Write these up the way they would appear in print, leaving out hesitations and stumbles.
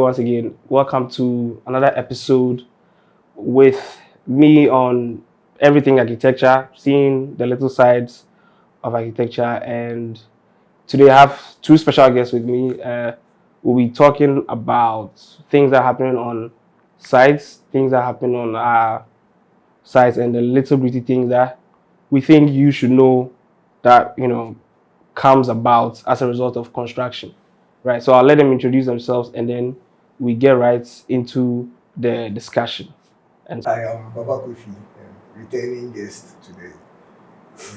once again. Welcome to another episode with me on everything architecture, seeing the little sides of architecture. And today I have two special guests with me. We'll be talking about things that are happening on sites, things that happen on our sites, and the little bitty things that we think you should know that, comes about as a result of construction. Right, so I'll let them introduce themselves and then we get right into the discussion. And I am Baba Kofi, returning guest to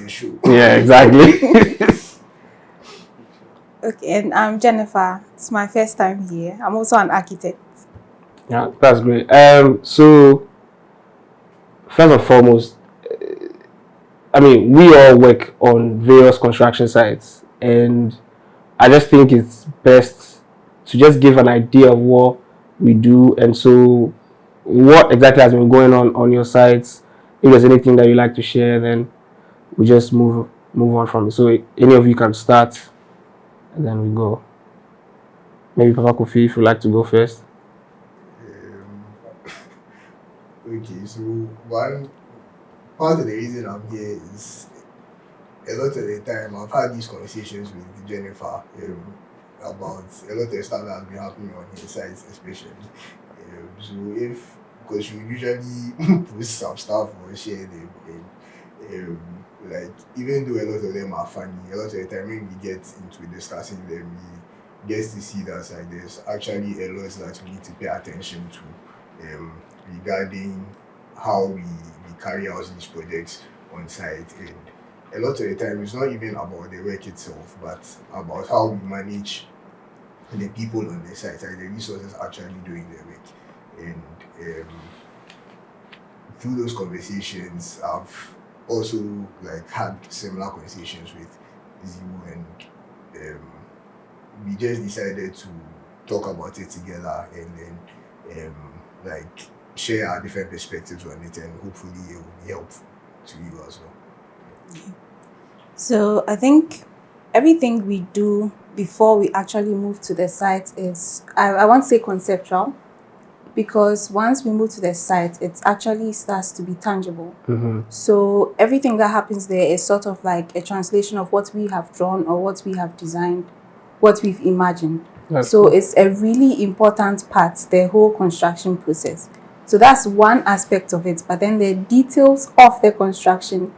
the show. Yeah, exactly. Okay, and I'm Jennifer. It's my first time here. I'm also an architect. Yeah, that's great. So first and foremost, we all work on various construction sites, and I just think it's best to just give an idea of what we do. And so what exactly has been going on your sites. If there's anything that you like to share, then we just move on from it. So any of you can start and then we go. Maybe Papa Kofi, if you'd like to go first. Okay, so one part of the reason I'm here is a lot of the time I've had these conversations with Jennifer about a lot of stuff that has been happening on his sites, especially. So because you usually post some stuff or share them, and like even though a lot of them are funny, a lot of the time when we get into discussing them, we get to see that like there's actually a lot that we need to pay attention to regarding how we carry out these projects on site. And a lot of the time it's not even about the work itself, but about how we manage the people on the site, like the resources actually doing the work. And through those conversations, I've also had similar conversations with Ziwu, and we just decided to talk about it together and then share our different perspectives on it, and hopefully it will be helpful to you as well. So I think everything we do before we actually move to the site is, I won't say conceptual, because once we move to the site, it actually starts to be tangible. Mm-hmm. So everything that happens there is sort of like a translation of what we have drawn or what we have designed, what we've imagined. So it's a really important part, the whole construction process. So that's one aspect of it. But then the details of the construction,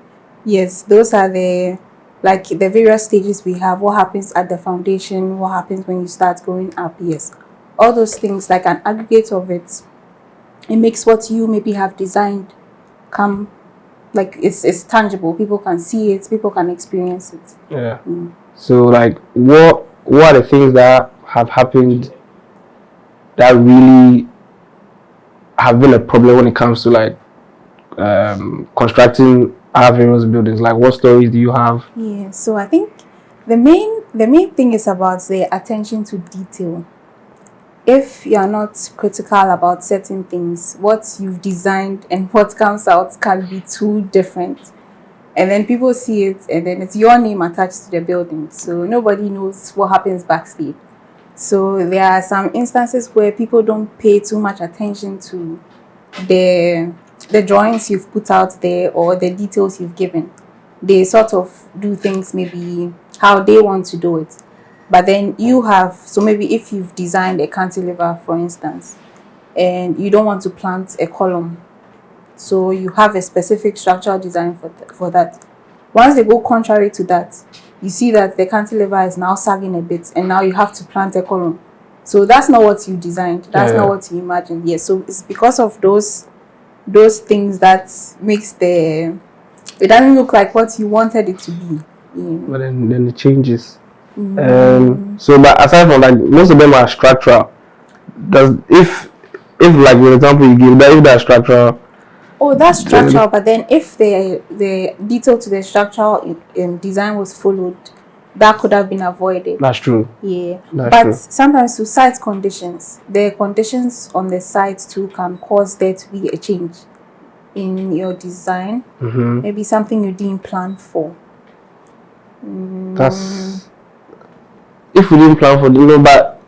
yes, those are the various stages we have. What happens at the foundation? What happens when you start going up? Yes. All those things, like an aggregate of it, it makes what you maybe have designed come, it's tangible. People can see it, people can experience it. Yeah. So what are the things that have happened that really have been a problem when it comes to constructing our various buildings? Like, what stories do you have? Yeah, so I think the main thing is about the attention to detail. If you are not critical about certain things, what you've designed and what comes out can be too different. And then people see it, and then it's your name attached to the building. So nobody knows what happens backstage. So there are some instances where people don't pay too much attention to the drawings you've put out there or the details you've given. They sort of do things maybe how they want to do it. But then maybe if you've designed a cantilever, for instance, and you don't want to plant a column, so you have a specific structural design for that. Once they go contrary to that, you see that the cantilever is now sagging a bit, and now you have to plant a column. So that's not what you designed. That's not what you imagined. Yes. So it's because of those things that makes it doesn't look like what you wanted it to be. But then it changes. But aside from most of them are structural. If for example you give that, if they're structural. Oh, that's structural. But then if the detail to the structural design was followed, that could have been avoided. That's true. Yeah. But sometimes to site conditions, the conditions on the site too can cause there to be a change in your design. Mm-hmm. Maybe something you didn't plan for. That's if we didn't plan for, but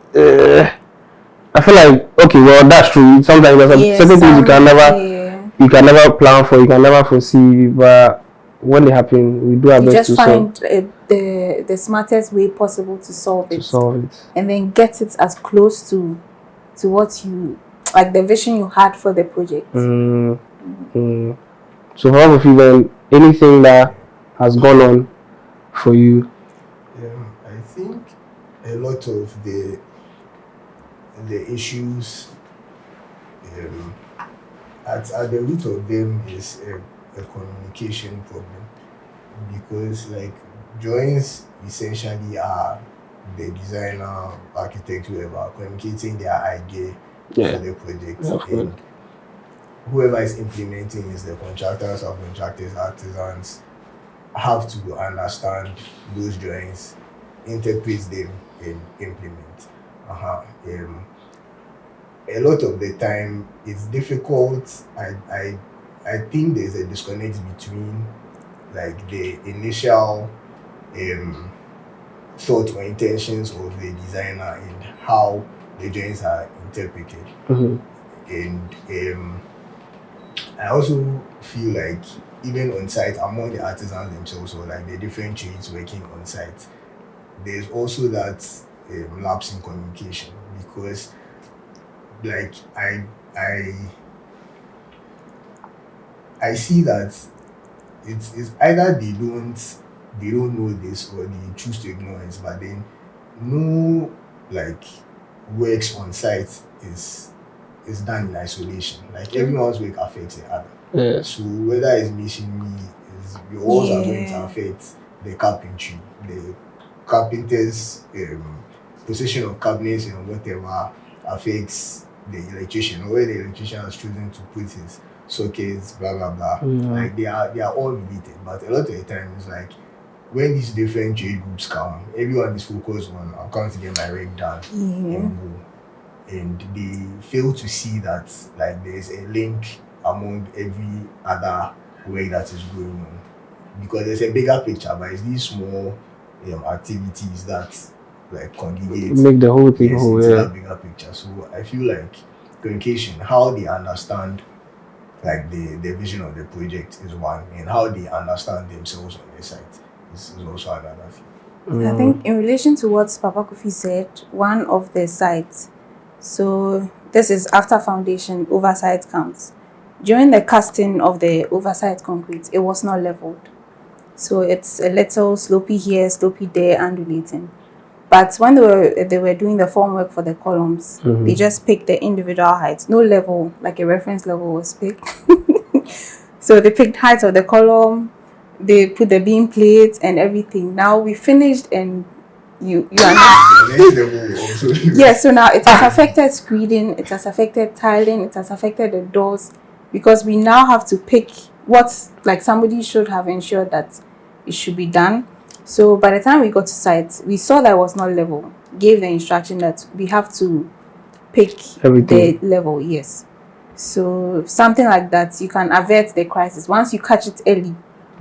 I feel like okay, well that's true. Sometimes there's certain things you can never plan for, you can never foresee, but when they happen, we do our best to find the smartest way possible to solve it, and then get it as close to what you like, the vision you had for the project. So for all of you, then anything that has gone on for you? I think a lot of the issues at the root of them is a communication problem, because like drawings essentially are the designer, architect, whoever communicating their idea for the project, and whoever is implementing is the contractors, subcontractors, artisans have to understand those drawings, interpret them, and implement. A lot of the time it's difficult. I think there's a disconnect between like the initial thought or intentions of the designer and how the drawings are interpreted. And I also feel like even on site, among the artisans themselves, or like the different trades working on site, there's also that lapse in communication, because like I see that it's either they don't know this, or they choose to ignore it, but then no like works on site is done in isolation. Like everyone's work affects the other. So whether it's masonry, your walls are going to affect the carpentry, the carpenter's position of cabinets and whatever affects the electrician, or where the electrician has chosen to put his sockets, blah blah blah. Like they are all related, but a lot of the time it's like when these different trade groups come, everyone is focused on I'm going to get my work done and they fail to see that like there's a link among every other way that is going on, because there's a bigger picture, but it's these small activities that like congregate, make the whole thing whole. Into that bigger picture. So I feel like communication, how they understand like the vision of the project is one, and how they understand themselves on the site is also another thing. I think in relation to what Papa Kofi said, one of the sites, so this is after foundation, oversight comes. During the casting of the oversight concrete, it was not leveled. So it's a little slopey here, slopey there, undulating. But when they were doing the formwork for the columns, they just picked the individual heights. No level, like a reference level was picked. So they picked height of the column, they put the beam plates and everything. Now we finished, and you yeah, so now it has affected screeding, it has affected tiling, it has affected the doors, because we now have to pick what like somebody should have ensured that it should be done. So by the time we got to site, we saw that it was not level, gave the instruction that we have to pick everything. The level, yes. So something like that, you can avert the crisis once you catch it early.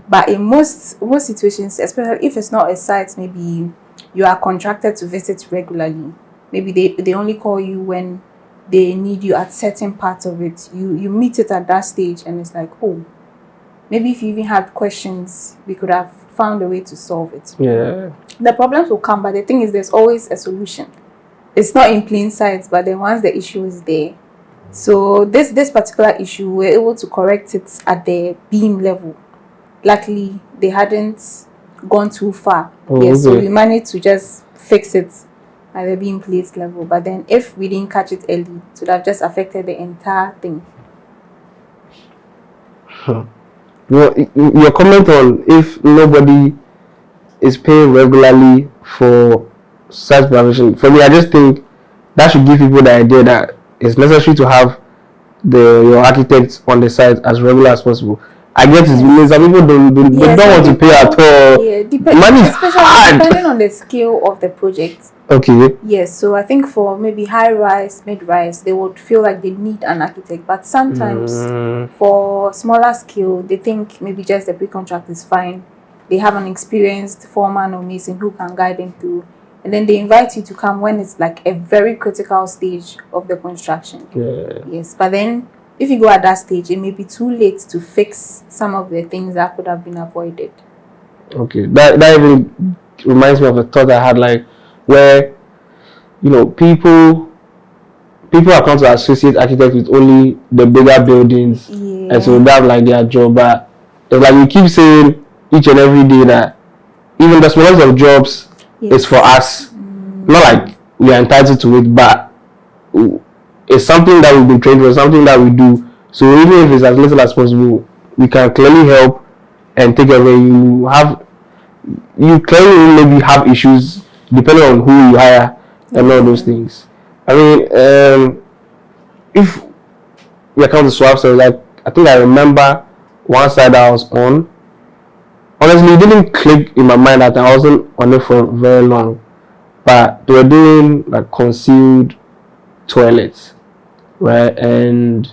But in most situations, especially if it's not a site, maybe you are contracted to visit regularly. Maybe they only call you when they need you at certain parts of it. You meet it at that stage, and it's like, oh, maybe if you even had questions, we could have found a way to solve it. Yeah. The problems will come, but the thing is, there's always a solution. It's not in plain sight, but then once the issue is there. So this particular issue, we're able to correct it at the beam level. Luckily, they hadn't gone too far. So we managed to just fix it at the beam plate level. But then if we didn't catch it early, it would have just affected the entire thing. Your comment on if nobody is paying regularly for such provision, for me, I just think that should give people the idea that it's necessary to have your architects on the site as regular as possible. I guess it's because some people don't want to pay at all. Yeah, especially depending on the scale of the project. Okay. Yes, so I think for maybe high rise, mid rise, they would feel like they need an architect. But sometimes for smaller scale, they think maybe just the pre-contract is fine. They have an experienced foreman or mason who can guide them through. and then they invite you to come when it's like a very critical stage of the construction. Yeah. Yes, but then if you go at that stage, it may be too late to fix some of the things that could have been avoided. Okay. That even reminds me of a thought I had, like, where, you know, people are come to associate architects with only the bigger buildings, and so that's like their job. But it's like we keep saying each and every day that even the smallest of jobs is for us. Not like we are entitled to it, but it's something that we've been trained for, something that we do. So even if it's as little as possible, we can clearly help and take away. You clearly maybe have issues depending on who you hire and all those things. I mean, if we account the swap, so like I think I remember one side that I was on. Honestly, it didn't click in my mind that I wasn't on it for very long. But they were doing like concealed toilets, right? And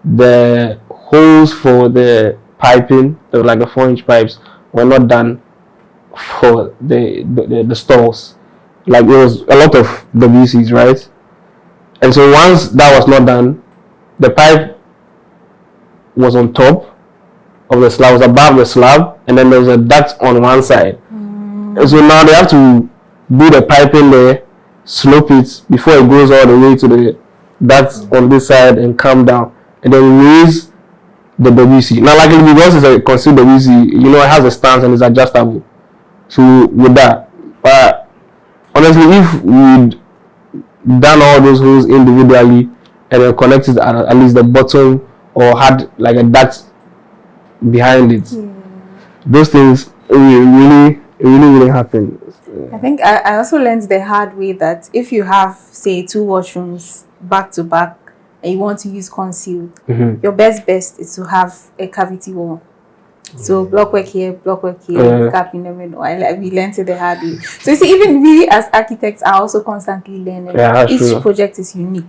the holes for the piping, they were like the 4-inch pipes, were not done for the stalls. Like it was a lot of WCs, right? And so once that was not done, the pipe was on top of the slab, was above the slab, and then there was a duct on one side. And so now they have to do the piping there, slope it before it goes all the way to the duct on this side and come down, and then raise the WC. Now, luckily, because it's a concealed WC, you know, it has a stance and it's adjustable. So with that, but honestly, if we'd done all those holes individually and then connected at least the bottom, or had like a duct behind it, those things really happen. I think I also learned the hard way that if you have, say, 2 washrooms back to back and you want to use concealed, your best is to have a cavity wall. So blockwork here, gap in the middle. We learned it the hard way. So you see, even we as architects are also constantly learning. Each project is unique.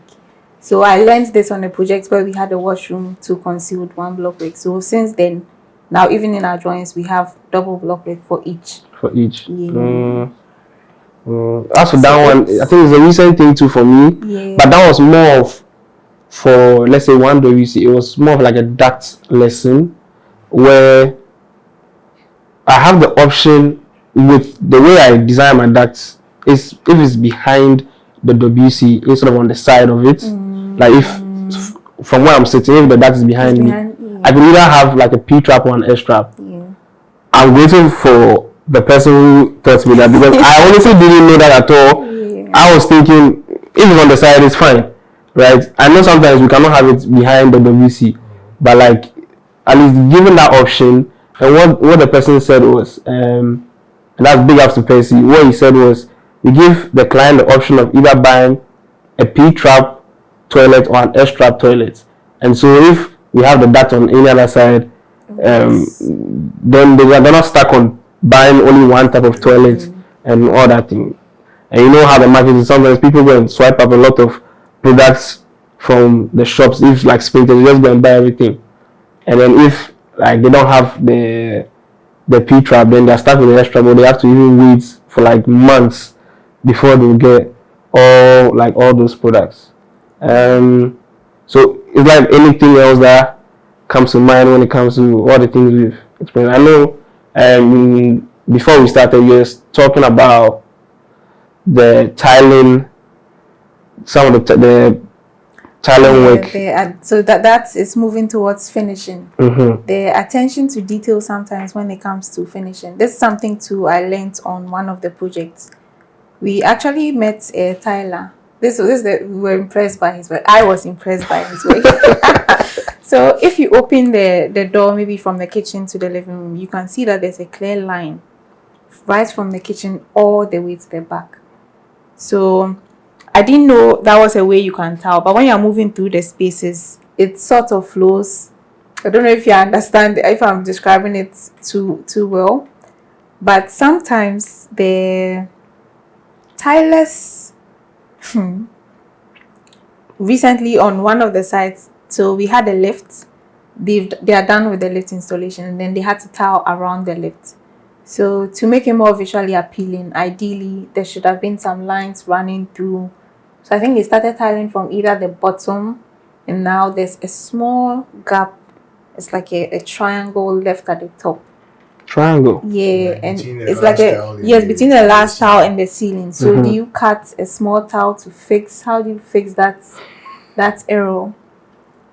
So I learned this on a project where we had a washroom, 2 concealed, 1 blockwork. So since then, now even in our drawings, we have double blockwork for each. As for that one, I think it's a recent thing too for me. But that was more of, for let's say 1 WC, it was more of like a duct lesson where I have the option with the way I design my ducts is if it's behind the WC instead of on the side of it. Like if from where I'm sitting, if the duct is behind me, I could either have like a P trap or an S trap. I'm grateful for the person who taught me that, because I honestly didn't know that at all. I was thinking if it's on the side, it's fine, right? I know sometimes we cannot have it behind the WC, but like at least given that option. And what the person said was, and that's big up to Percy, what he said was, we give the client the option of either buying a P-trap toilet or an S-trap toilet. And so if we have the duct on any other side, then they're not stuck on buying only one type of toilet and all that thing. And you know how the market is, sometimes people go and swipe up a lot of products from the shops. If like Sprinter, they just go and buy everything. And then if like they don't have the P-trap, then they're stuck with the S-trap, or they have to even wait for like months before they get all those products. So it's like anything else that comes to mind when it comes to all the things we've experienced. I know before we started, we were talking about the tiling, some of the tiling work. So that is moving towards finishing. The attention to detail sometimes when it comes to finishing. This is something too I learned on one of the projects. We actually met a tiler. We were impressed by his work. I was impressed by his work. So if you open the door, maybe from the kitchen to the living room, you can see that there's a clear line right from the kitchen all the way to the back. So I didn't know that was a way you can tell, but when you're moving through the spaces, it sort of flows. I don't know if you understand, if I'm describing it too well, but sometimes the tilers, recently on one of the sites, so we had a lift. They are done with the lift installation, and then they had to tile around the lift. So to make it more visually appealing, ideally there should have been some lines running through. So I think they started tiling from either the bottom, and now there's a small gap. It's like a triangle left at the top. Triangle. Yeah, Like and between the it's like last a tile and yes, between the last ceiling. tile and the ceiling. So do you cut a small tile to fix? How do you fix that error?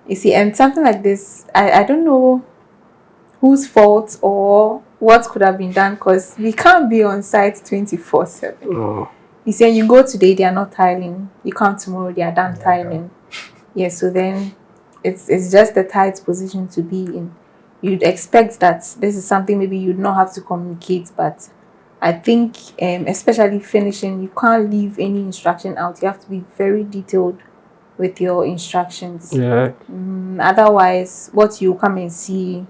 You see, and something like this, I don't know whose fault or what could have been done, because we can't be on site 24/7. Oh. You see, you go today, they are not tiling. You come tomorrow, they are done tiling. Yeah, so then it's just a tight position to be in. You'd expect that this is something maybe you'd not have to communicate, but I think especially finishing, you can't leave any instruction out. You have to be very detailed with your instructions. Yeah. Otherwise, what you come and see,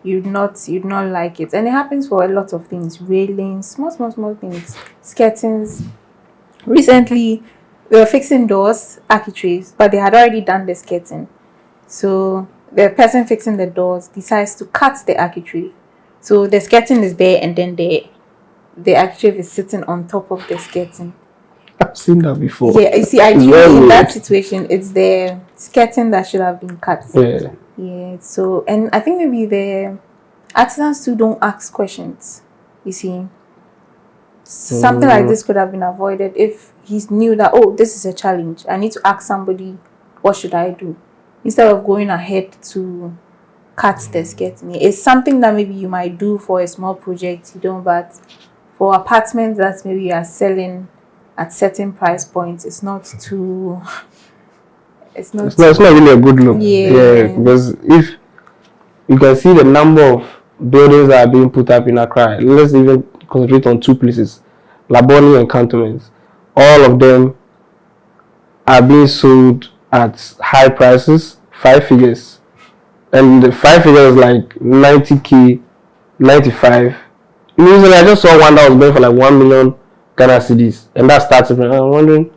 you'd not like it. And it happens for a lot of things: railings, small things, skirtings. Recently we were fixing doors, architraves, but they had already done the skirting. So the person fixing the doors decides to cut the architrave. So the skirting is there, and then the architrave is sitting on top of the skirting. I've seen that before. Yeah, you see, It's ideally very in that weird. situation, it's the skirting that should have been cut. Yeah. Yeah, so, and I think maybe the artisans too don't ask questions. You see, something like this could have been avoided if he knew that, oh, this is a challenge. I need to ask somebody, what should I do? Instead of going ahead to cut the skirting. It's something that maybe you might do for a small project, you don't, but for apartments that maybe you are selling at certain price points, it's not too. It's not. It's not really a good look. Yeah. Because if you can see the number of buildings that are being put up in Accra, let's even concentrate on two places, Laboni and Cantonments. All of them are being sold at high prices, 5 figures. And the 5 figures like 90K, 95. Usually I just saw one that was going for like 1 million Ghana cedis. And that started from, I'm wondering,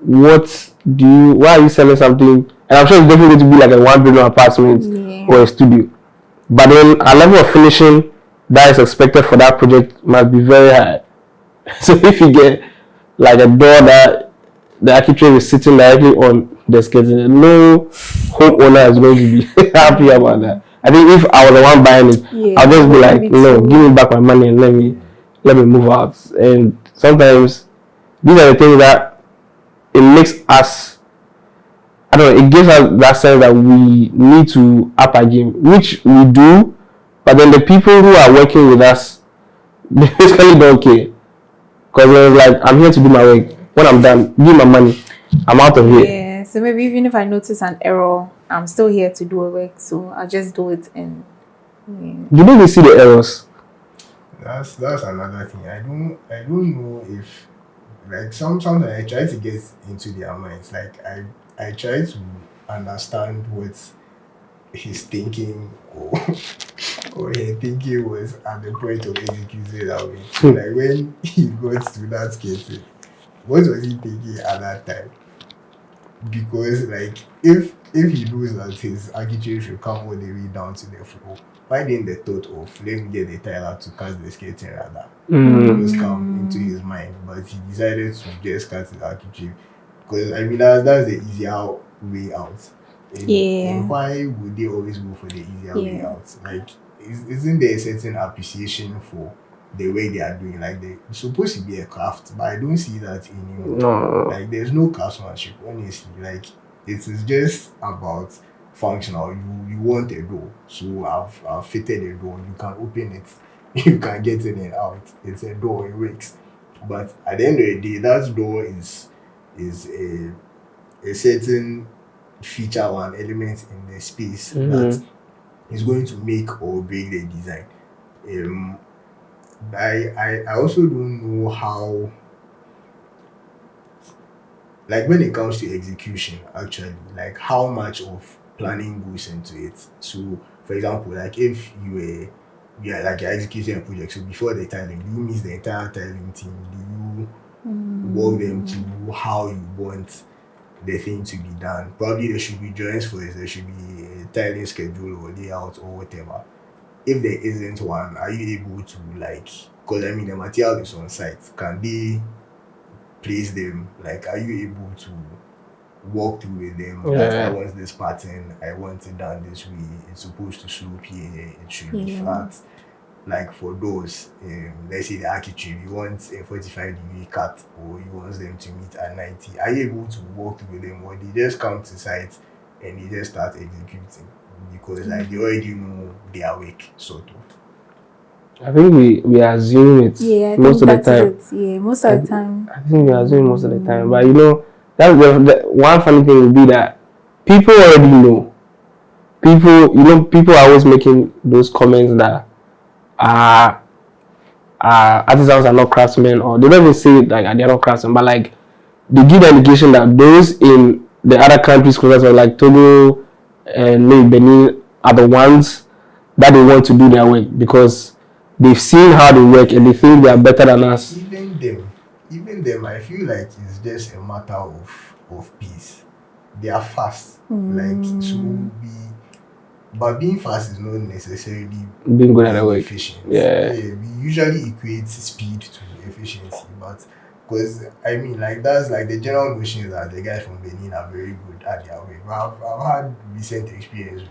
why are you selling something? And I'm sure it's definitely going to be like a 1 billion apartment or a studio. But then a level of finishing that is expected for that project must be very high. So if you get like a door that the architect is sitting directly on the skeleton, no homeowner is going to be happy about that. I think if I was the one buying it, I'll just be like, no, give me back my money and let me move out. And sometimes these are the things that it makes us, I don't know, it gives us that sense that we need to up our game, which we do, but then the people who are working with us, they basically don't care. Because it's like, I'm here to do my work. When I'm done, give my money. I'm out of here. Yeah, so maybe even if I notice an error, I'm still here to do a work, so I'll just do it. And you don't even see the errors. That's another thing. I don't know if, like, sometimes I try to get into their minds. Like I try to understand what his thinking or her thinking was at the point of executing that way. Like when he got to that skating, what was he thinking at that time? Because like if he knows that his architecture should come all the way down to the floor, why didn't the thought of let me get the tiler to cut the skating rather just come into his mind? But he decided to just cut the architecture because I mean that's the easier way out. And why would they always go for the easier way out? Like, isn't there a certain appreciation for the way they are doing? Like, it's supposed to be a craft, but I don't see that anymore. No. Like, there's no craftsmanship, honestly. Like, it is just about functional. You want a door, so I've fitted a door. You can open it, you can get in and out. It's a door, it works. But at the end of the day, that door is a certain feature or an element in the space that is going to make or break the design. I also don't know how, like when it comes to execution, actually, like how much of planning goes into it. So for example, like if you are like you're executing a project, so before the tiling, do you miss the entire tiling team? Do you walk them through how you want the thing to be done? Probably there should be drawings for it, there should be a tiling schedule or layout or whatever. if there isn't one, are you able to like? Because I mean, the material is on site. Can they place them? Like, are you able to walk through with them? That I want this pattern. I want it done this way. It's supposed to slope here. It should be flat. Like for those, let's say the architecture, you want a 45-degree cut, or you want them to meet at 90. Are you able to walk through with them, or they just come to site and they just start executing because like they already know their work, sort of? I think we assume it most of the time. Yeah, most of the time. I think we assume most of the time, but you know, that's the one funny thing would be that people already know. People are always making those comments that artisans are not craftsmen, or they don't even say it like they're not craftsmen, but like they give the indication that those in the other countries closer, like Togo and maybe Benin, are the ones that they want to do their work because they've seen how they work and they think they are better than us. Even them, I feel like it's just a matter of pace. They are fast, like but being fast is not necessarily being good at the work. Efficient. Yeah, we usually equate speed to efficiency, but because I mean, like that's like the general notion that the guys from Benin are very good at their work. But I've had recent experience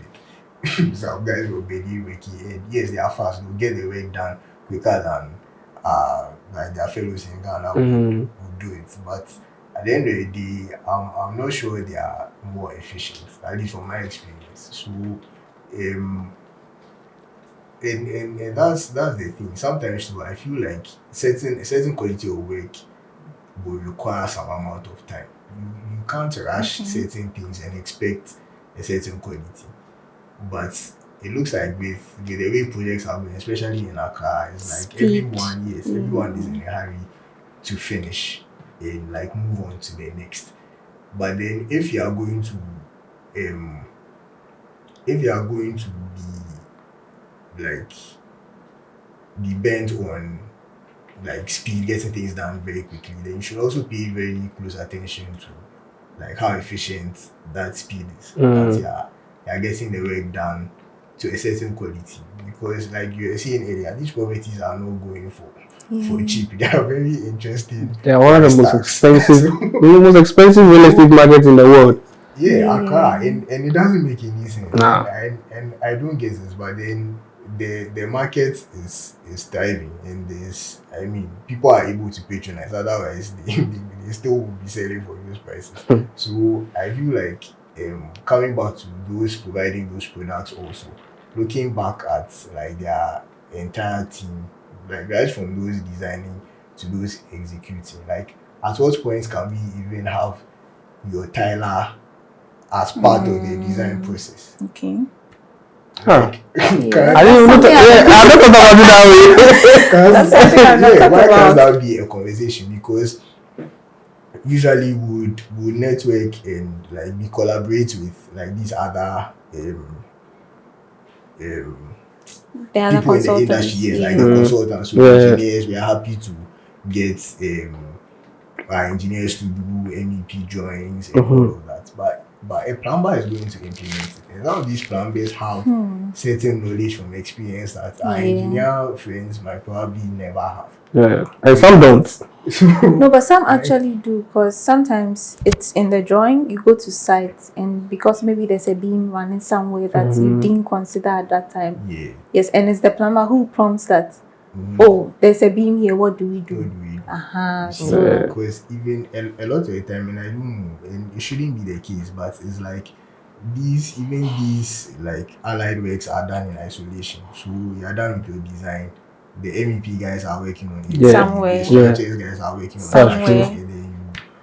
with some guys from Benin working, and yes, they are fast. They'll get the work done quicker than like their fellows in Ghana will do it. But at the end of the day, I'm not sure they are more efficient, at least from my experience. So and that's the thing. Sometimes too, I feel like a certain quality of work will require some amount of time. You can't rush certain things and expect a certain quality. But it looks like with the way projects are going, especially in Accra, it's like everyone is in a hurry to finish and like move on to the next. But then if you are going to be bent on like speed, getting things done very quickly, then you should also pay very close attention to like how efficient that speed is. That you are getting the work done to a certain quality, because like you were saying earlier, these properties are not going for cheap. They are very interesting. They are one of the most expensive real estate markets in the world. Accra, and it doesn't make any sense. Nah. And I don't get this, but then the market is thriving, and people are able to patronize. Otherwise, they still will be selling for those prices. So I feel like coming back to those providing those products, also looking back at like their entire team, like right from those designing to those executing. Like at what point can we even have your tiler as part of the design process? Okay. Like, I didn't even I'm not talking about it that way. That's something I'm not talking why about. can't that be a conversation? Because usually would network and like we collaborate with like these other people in the industry, like the consultants, so engineers. We are happy to get our engineers to do MEP drawings and all of that. But a plumber is going to implement it. And some of these plumbers have certain knowledge from experience that our engineer friends might probably never have. Yeah, and some don't. No, but some actually do, because sometimes it's in the drawing. You go to site, and because maybe there's a beam running somewhere that you didn't consider at that time. Yeah. Yes, and it's the plumber who prompts that. Oh, there's a beam here. What do we do? So because even a lot of the time, and I don't know, and it shouldn't be the case, but it's like these like allied works are done in isolation. So you're done with your design. The MEP guys are working on it. Somewhere. The structures guys are working on Somewhere. it.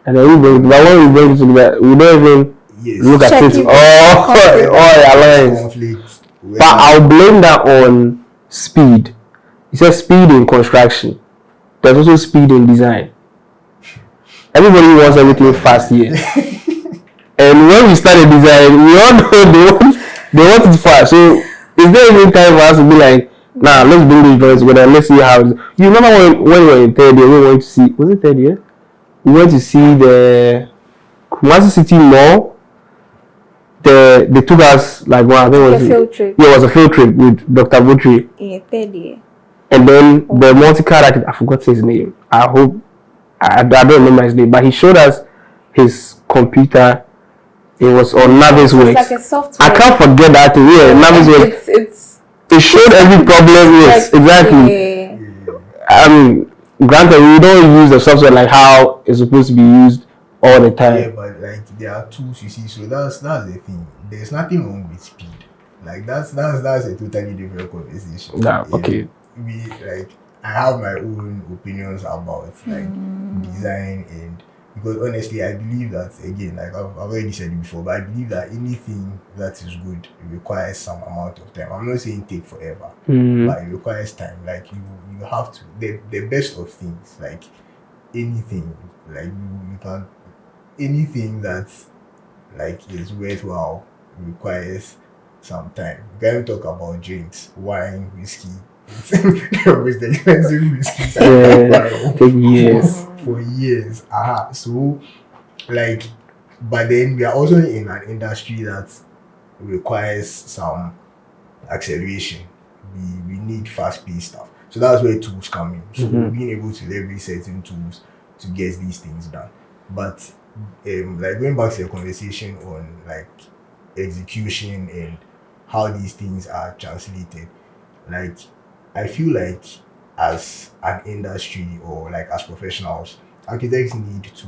And then when we bring it to that, we don't even look at it. Conflict. But I'll blame that on speed. It says speed in construction. There's also speed in design. Everybody wants everything fast here. And when we started design, we all know they want it fast. So is there even time for us to be like, nah, let's bring these drawings together, let's see how it. You remember when we were in third year, we went to see, was it third year? We went to see the Kumasi City Mall. they took us like I think it was a field trip. Yeah, it was a field trip with Dr. Butri. Yeah, third year. And then the multi-card architect, I forgot his name. I hope I don't remember his name, but he showed us his computer. It was on Navisworks. It's like a software. I can't forget that thing. Yeah, Navisworks. It showed every problem. Yes, exactly. I mean, granted, we don't use the software like how it's supposed to be used all the time. Yeah, but like there are tools, you see. So that's the thing. There's nothing wrong with speed. Like that's a totally different conversation. Yeah, okay. I have my own opinions about like design, and because honestly I believe that, again, like I've already said it before, but I believe that anything that is good, it requires some amount of time. I'm not saying take forever, but it requires time. Like you have to, the best of things, like anything, like you can, anything that like is worthwhile requires some time. We can talk about drinks, wine, whiskey. With the expensive whiskey, take years. For years. So like, but then we are also in an industry that requires some acceleration. We need fast-paced stuff. So that's where tools come in. So being able to leverage certain tools to get these things done. But like going back to the conversation on like execution and how these things are translated, like I feel like as an industry or like as professionals, architects need to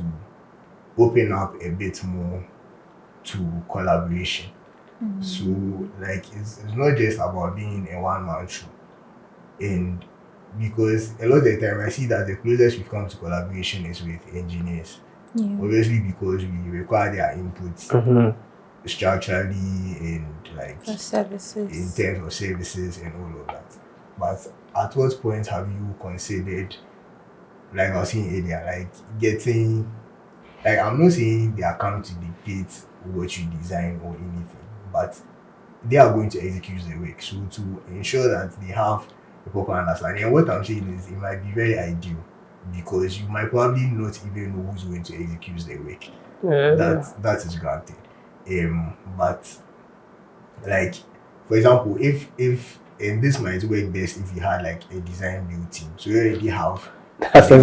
open up a bit more to collaboration. So like it's not just about being a one-man show. And because a lot of the time I see that the closest we've come to collaboration is with engineers. Obviously because we require their input structurally and like services. In terms of services and all of that. But at what point have you considered, like I was saying earlier, like getting, like I'm not saying they are coming to dictate what you design or anything, but they are going to execute the work. So to ensure that they have a proper understanding. And what I'm saying is it might be very ideal because you might probably not even know who's going to execute the work. That is granted. But like, for example, if and this might work best if you had like a design build team. So you already have that's our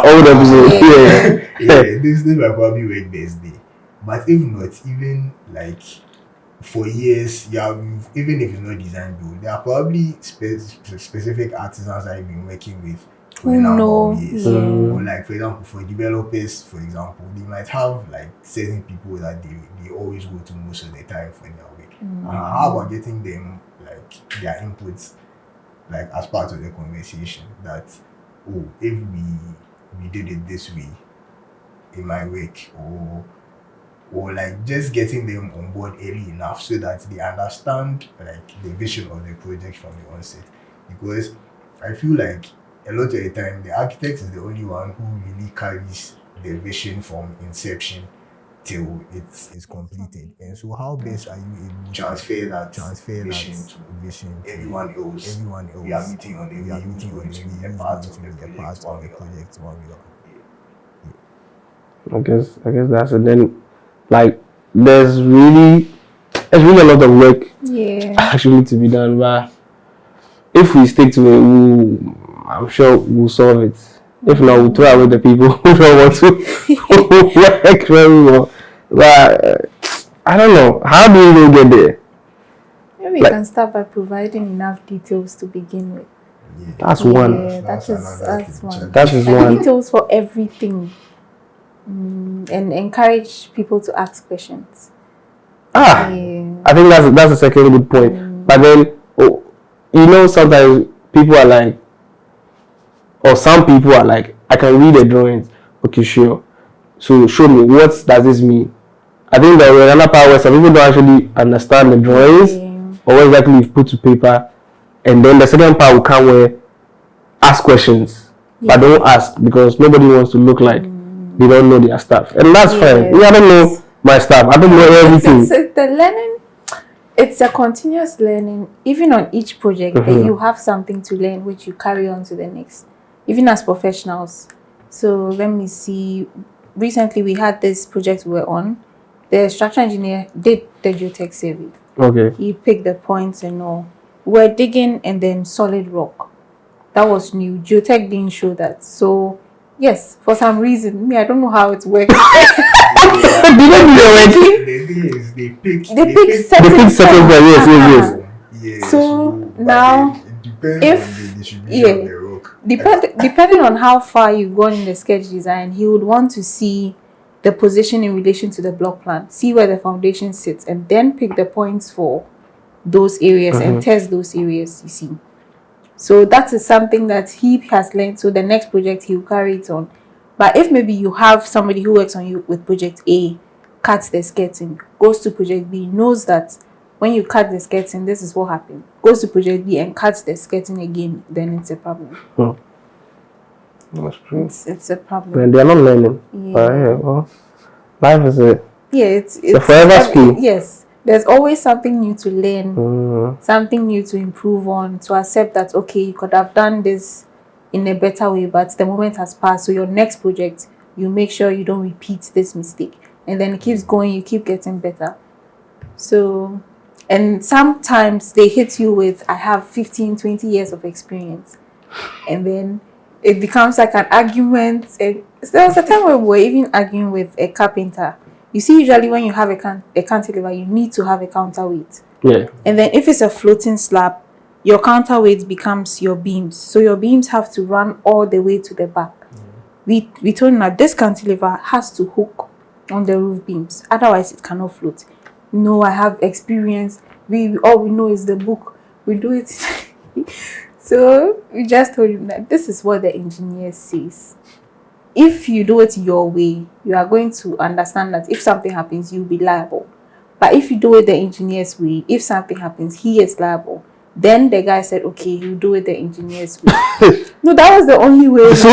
old episode. This might probably work best there. But if not, even like for years, even if it's not design build, there are probably specific artisans that you've been working with for a number of years. Or like, for example, for developers, for example, they might have like certain people that they always go to most of the time for their work. How about getting them like their inputs like as part of the conversation that, oh, if we did it this way, it might work, or like just getting them on board early enough so that they understand like the vision of the project from the onset. Because I feel like a lot of the time the architect is the only one who really carries the vision from inception till it's completed. And so how best are you able to transfer that vision to everyone else we are meeting on the a part of the project one way or I guess that's it. Then like there's really a lot of work actually to be done, but if we stick to it, I'm sure we'll solve it. If not, we'll throw away the people who don't want to work very well. But I don't know. How do we get there? Maybe we can start by providing enough details to begin with. That's one. That's one. That is one. Details for everything. And encourage people to ask questions. I think that's a second good point. But then, sometimes people are like, or some people are like, I can read the drawings. Okay, sure. So show me, what does this mean? I think that with another part where some people don't actually understand the drawings or what exactly you've put to paper. And then the second part will come where ask questions. But don't ask because nobody wants to look like they don't know their stuff. And that's fine. I don't know my stuff. I don't know everything. It's the learning. It's a continuous learning. Even on each project, you have something to learn which you carry on to the next. Even as professionals. So let me see. Recently we had this project we were on the structural engineer did the geotech survey. Okay. He picked the points and all. We're digging and then solid rock. That was new. Geotech didn't show that. So yes, for some reason, I don't know how it works. The thing is, they pick certain yes. Yeah, so but now, it depends if- on the distribution of the rock. depending on how far you've gone in the sketch design, he would want to see the position in relation to the block plan, see where the foundation sits, and then pick the points for those areas and test those areas, you see. So that is something that he has learned. So the next project he will carry it on. But if maybe you have somebody who works on you with project A, cuts the skirting, goes to project B, knows that when you cut the skirting, this is what happened. Goes to project B and cuts the skirting again, then it's a problem. That's true. It's a problem. When they are not learning. Yeah. But yeah, well, life is it. Yeah, it's a forever school. Yes, there's always something new to learn, something new to improve on, to accept that, okay, you could have done this in a better way, but the moment has passed. So your next project, you make sure you don't repeat this mistake. And then it keeps going, you keep getting better. So, and sometimes they hit you with, I have 15, 20 years of experience. And then it becomes like an argument. And there was a time when we were even arguing with a carpenter. You see, usually when you have a cantilever, you need to have a counterweight. Yeah. And then if it's a floating slab, your counterweight becomes your beams. So your beams have to run all the way to the back. We told him that this cantilever has to hook on the roof beams. Otherwise, it cannot float. No, I have experience. All we know is the book. We do it. So we just told him that this is what the engineer says. If you do it your way, you are going to understand that if something happens, you'll be liable. But if you do it the engineer's way, if something happens, he is liable. Then the guy said, okay, you do it the engineer's way. No, that was the only way. So,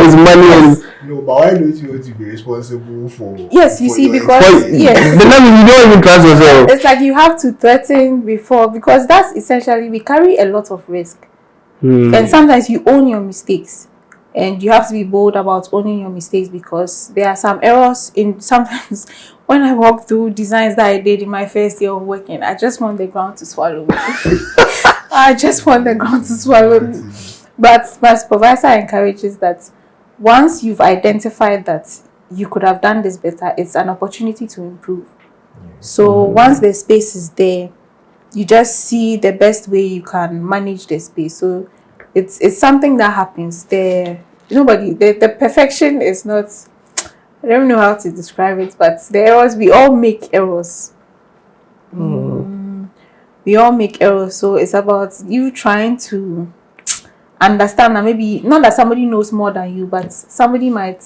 his money. No, but why don't you want to be responsible for? Yes, you for see, your because experience? yes, The level you don't even trust yourself. it's like you have to threaten before, because that's essentially, we carry a lot of risk. And sometimes you own your mistakes, and you have to be bold about owning your mistakes, because there are some errors in sometimes. When I walk through designs that I did in my first year of working, I just want the ground to swallow me. I just want the ground to swallow me. But my supervisor encourages that once you've identified that you could have done this better, it's an opportunity to improve. So once the space is there, you just see the best way you can manage the space. So it's something that happens. The perfection is not, I don't know how to describe it, but the errors, we all make errors. We all make errors. So it's about you trying to understand that maybe not that somebody knows more than you, but somebody might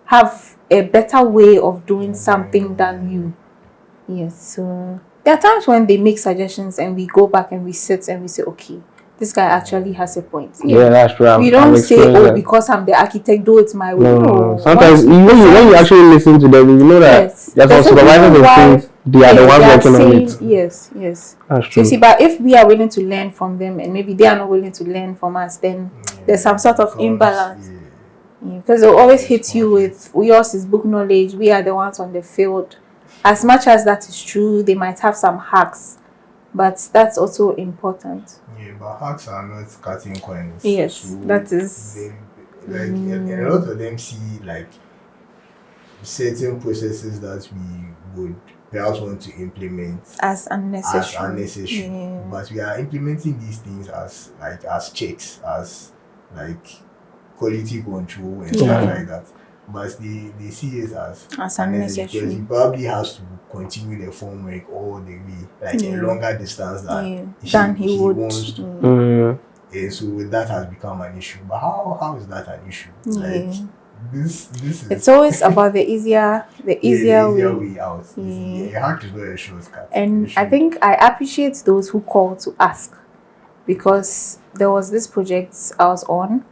have a better way of doing something than you. Yes. So there are times when they make suggestions and we go back and we sit and we say, okay, this guy actually has a point. Yeah, that's true. We don't say, oh, because I'm the architect, do it my way. No. Sometimes when you actually listen to them, you know that there's some supervisors and things, they are the ones working on it. Yes. That's So true. you see, but if we are willing to learn from them and maybe they are not willing to learn from us, then there's some sort of imbalance. Because they'll always hit you with, yours is book knowledge, we are the ones on the field. As much as that is true, they might have some hacks, but that's also important. Yeah, but hacks are not cutting corners. Yes, So that is. and a lot of them see like certain processes that we would perhaps want to implement As unnecessary. Yeah. But we are implementing these things as checks, as like quality control and stuff like that. But they see it as unnecessary, because he probably has to continue the formwork all the way, like a longer distance than he wants to. And so that has become an issue. But how is that an issue? Like this is, it's always about the easier way out. A hack is not a shortcut. And I think I appreciate those who call to ask, because there was this project I was on.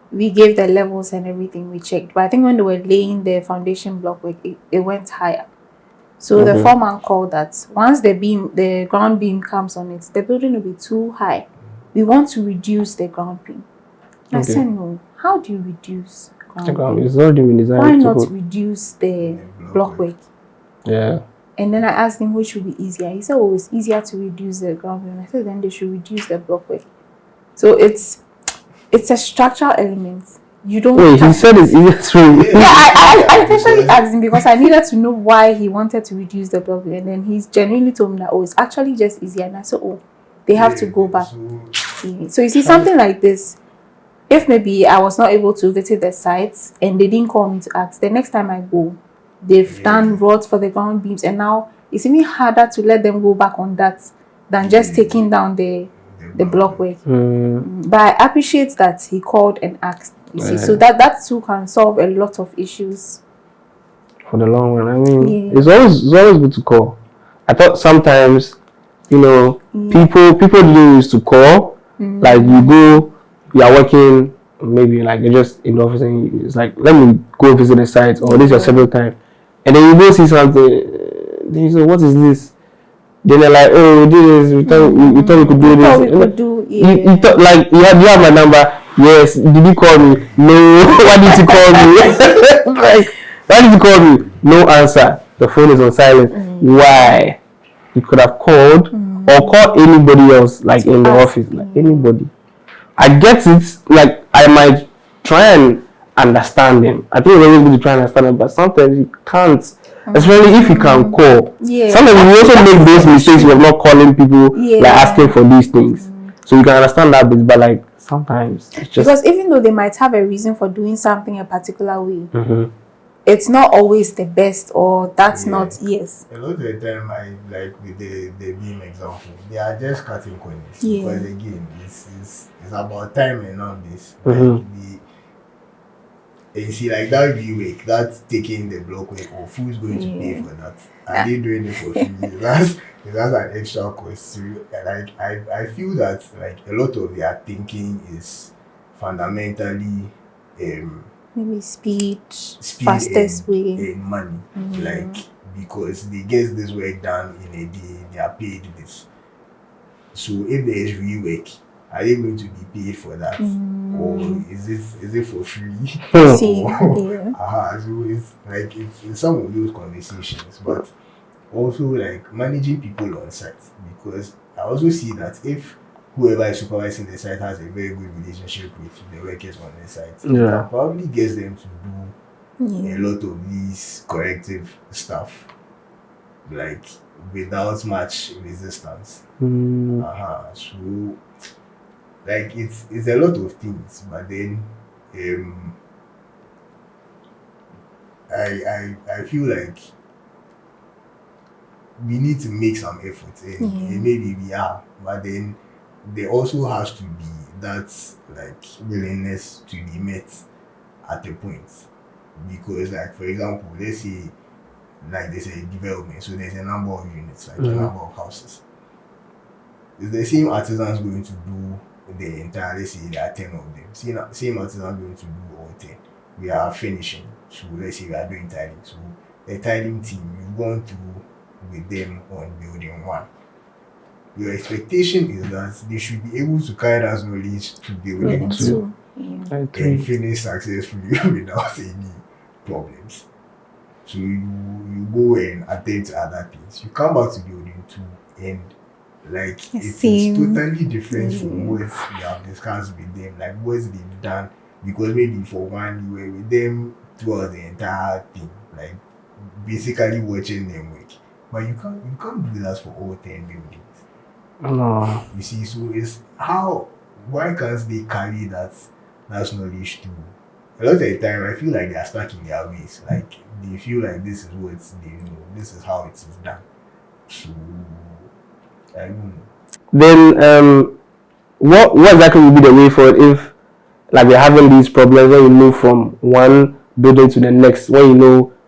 We gave the levels and everything, we checked. But I think when they were laying the foundation block work, it went higher. So the foreman called that once the ground beam comes on it, the building will be too high. We want to reduce the ground beam. I said, no. How do you reduce ground beam? It's already been designed. Why not reduce the block work? Yeah. And then I asked him which would be easier. He said, "Oh, it's easier to reduce the ground beam." I said, "Then they should reduce the block work." So it's a structural element. You don't. Wait, he said it's easier to. Yeah, I intentionally asked him because I needed to know why he wanted to reduce the block work, and then he's genuinely told me that, "Oh, it's actually just easier." And I said, "Oh, they have to go back." So you see, something like this. If maybe I was not able to visit the sites and they didn't call me to ask, the next time I go, they've done rods for the ground beams, and now it's even harder to let them go back on that than just taking down the block work. But I appreciate that he called and asked. You see, so that too can solve a lot of issues For the long run, I mean, it's always good to call. I thought sometimes, people didn't used to call. Like you are working, maybe like you're just in the office and it's like, let me go visit the site, or this is your several time, and then you go see something. Then you say, what is this? Then they're like, oh, this we thought we could do this. You thought like you have my number. Yes. Did you call me? No. Why did you call me? Like, why did you call me? No answer. The phone is on silent. Why? You could have called or call anybody else, like in the office, like anybody. I get it. Like I might try and understand him. I think it's always good to try and understand him, but sometimes you can't. Especially if you can call. Sometimes you also make those mistakes of not calling people, like asking for these things. So you can understand that bit, but like sometimes it's just because even though they might have a reason for doing something a particular way, it's not always the best, or that's not A lot of the time, I like with the beam example, they are just cutting corners. Because again, it's about time and all this. You see, like that rework, that's taking the block work off. Who's going to pay for that? Are they doing it for free? That's an extra cost. So, like I feel that like a lot of their thinking is fundamentally maybe speed fastest way and money. Like because they get this work done in a day, they are paid this. So if there is rework, are they going to be paid for that, or is it for free? So it's like it's some of those conversations, but also like managing people on site, because I also see that if whoever is supervising the site has a very good relationship with the workers on the site, it can probably gets them to do a lot of these corrective stuff, like without much resistance. So like it's a lot of things, but then I feel like we need to make some effort, and maybe we are, but then there also has to be that like willingness to be met at a point, because like for example, let's say like there's a development, so there's a number of units, like a number of houses. Is the same artisans going to do the entire, let's say there are 10 of them, same artisan going to do all 10? We are finishing, so let's say we are doing tiling, so the tiling team, you've gone through with them on building 1. Your expectation is that they should be able to carry that knowledge to building 2 and finish successfully without any problems. So you go and attempt other things, you come back to building 2, and like it is totally different from what we have discussed with them, like what they've done, because maybe for one you were with them throughout the entire thing, like basically watching them work, but you can't do that for all 10 buildings. You see, so it's why can't they carry that knowledge too? A lot of the time I feel like they are stuck in their ways, like they feel like this is what they know, this is how it is done. So I don't know. Then what exactly would be the way forward if like we're having these problems when you move from one building to the next, when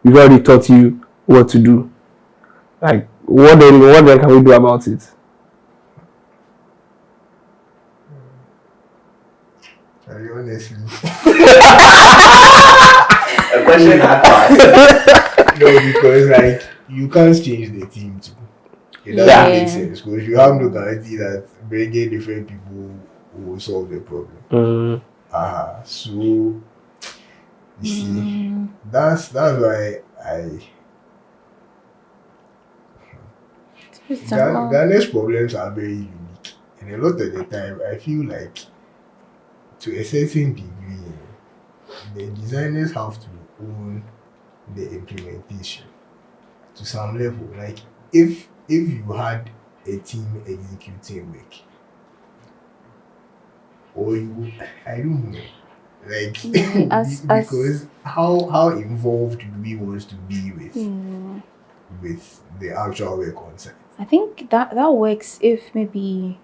we've already taught you what to do? Like what then can we do about it? Honestly. A question No, because like you can't change the team too. It doesn't make sense, because you have no guarantee that bringing different people will solve the problem. So you see, that's why Ghana's problems are very unique, and a lot of the time, I feel like to a certain degree, the designers have to own the implementation to some level. Like if you had a team executing work, or you, I don't know, like because how involved do we want to be with the actual work on site? I think that works if maybe,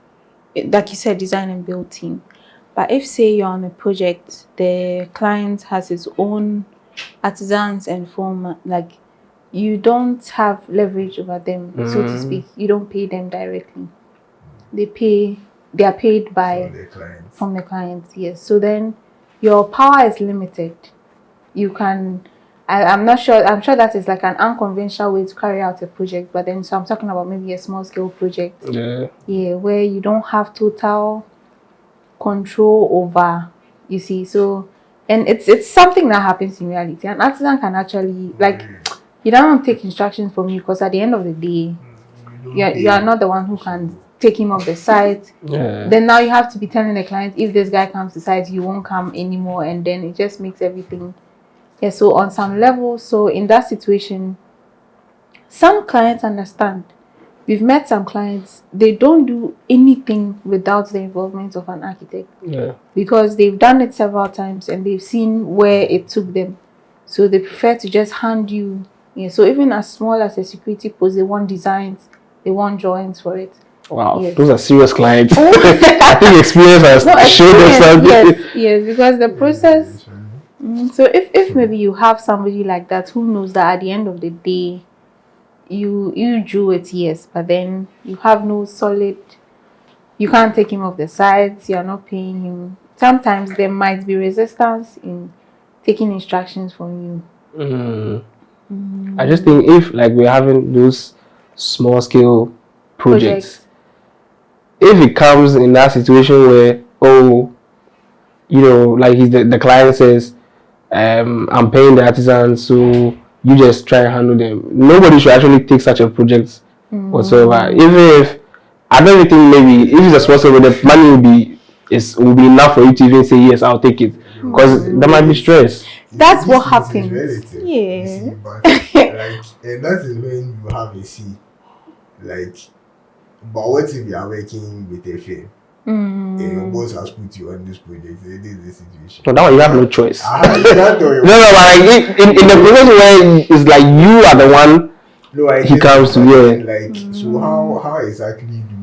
like you said, design and build team. But if say you're on a project, the client has his own artisans and form, like you don't have leverage over them, so to speak. You don't pay them directly. They are paid by from the clients, yes. So then your power is limited. You can I'm not sure, I'm sure that is like an unconventional way to carry out a project, but then so I'm talking about maybe a small scale project. Yeah, where you don't have total control over, you see. So and it's something that happens in reality. An artisan can actually, like, he doesn't take instructions from you, because at the end of the day, you are not the one who can take him off the site. Then now you have to be telling the client, if this guy comes to site, you won't come anymore, and then it just makes everything. Yeah, so on some level, so in that situation, some clients understand. We've met some clients, they don't do anything without the involvement of an architect. Because they've done it several times and they've seen where it took them. So they prefer to just hand you. Yeah, so even as small as a security post, they want designs, they want drawings for it. Wow, those are serious clients. I think experience has showed us something. Yes, because the process. So if maybe you have somebody like that who knows that at the end of the day, you drew it, yes, but then you have no solid, you can't take him off the sides, you're not paying him. Sometimes there might be resistance in taking instructions from you. I just think if, like, we're having those small scale projects, if it comes in that situation where, like the client says, I'm paying the artisans, so you just try and handle them. Nobody should actually take such a project whatsoever. Even if, I don't think, maybe if it's responsible, the money will be enough for you to even say yes, I'll take it, because there might be stress. That's what happens. Yeah. And that is when you have a see, like, but what if you are working with a firm? And your boss has put you on this project, it is the situation. So that one you have no choice. No, like in the process where it's like you are the one, he comes to you. Like, so how exactly do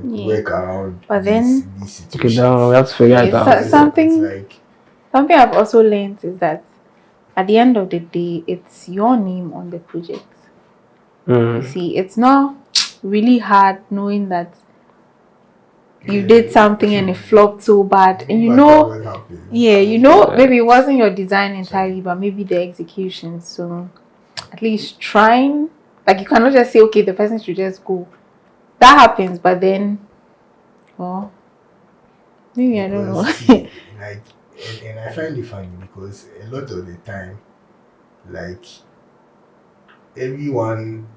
we work around this situation? Okay, now we have to figure it out. Something I've also learned is that at the end of the day, it's your name on the project. You see, it's not really hard knowing that you did something and it flopped so bad, and maybe it wasn't your design entirely, but maybe the execution. So at least trying, like, you cannot just say, okay, the person should just go. That happens, but then, well, maybe I don't know. And I find it funny because a lot of the time, like, everyone